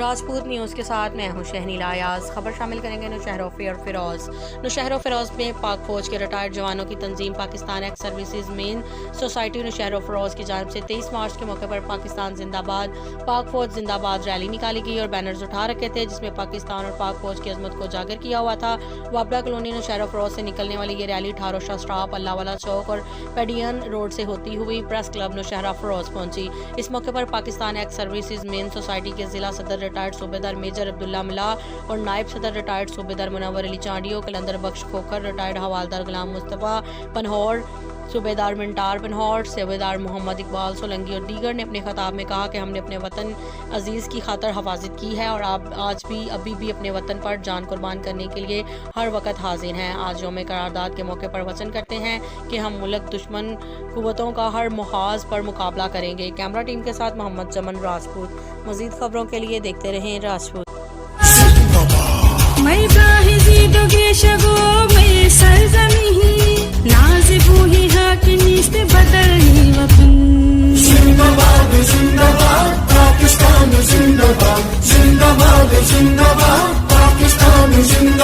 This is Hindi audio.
राजपूत न्यूज़ के साथ मैं हूं शहनीला अयाज। खबर शामिल करेंगे नौशहरा फिरोज़। नौशहरा फिरोज़ में पाक फौज के रिटायर्ड जवानों की तंजीम Pakistan ex services men society Naushahro Feroze की जानिब से 23 मार्च के मौके पर पाकिस्तान जिंदाबाद, पाक फौज जिंदाबाद रैली निकाली गई और बैनर्स उठा रखे थे, जिसमें पाकिस्तान और पाक फौज की अजमत को उजागर किया हुआ था। वाबड़ा कॉलोनी नौशहरा फिरोज़ से निकलने वाली ये रैली ठारो शाह स्टॉप, अल्लाहवाला चौक और पेडियन रोड से होती हुई प्रेस क्लब नौशहरा फिरोज़ पहुंची। इस मौके पर Pakistan ex services men society के जिला सदर रिटायर्ड सूबेदार मेजर अब्दुल्ला मिला और नायब सदर रिटायर्ड सूबेदार मुनव्वर अली चांडियो, कलंदर बख्श खोखर, रिटायर्ड हवालदार गुलाम मुस्तफ़ा पनहौर, सूबेदार मिंटार पनहौर, सूबेदार मोहम्मद इकबाल सोलंगी और दीगर ने अपने खिताब में कहा कि हमने अपने वतन अजीज़ की खातर हिफाजत की है और आप आज भी अभी भी अपने वतन पर जान कुर्बान करने के लिए हर वक्त हाजिर हैं। आज यौम करारदाद के मौके पर वचन करते हैं कि हम मुल्क दुश्मन कुव्वतों का हर मुहाज पर मुकाबला करेंगे। कैमरा टीम के साथ मोहम्मद चमन राजपूत। मज़ीद खबरों के लिए देखते रहें राजपूत। जिंदाबाद जिंदाबाद पाकिस्तान जिंदाबाद, जिंदाबाद जिंदाबाद पाकिस्तान जिंदाबाद।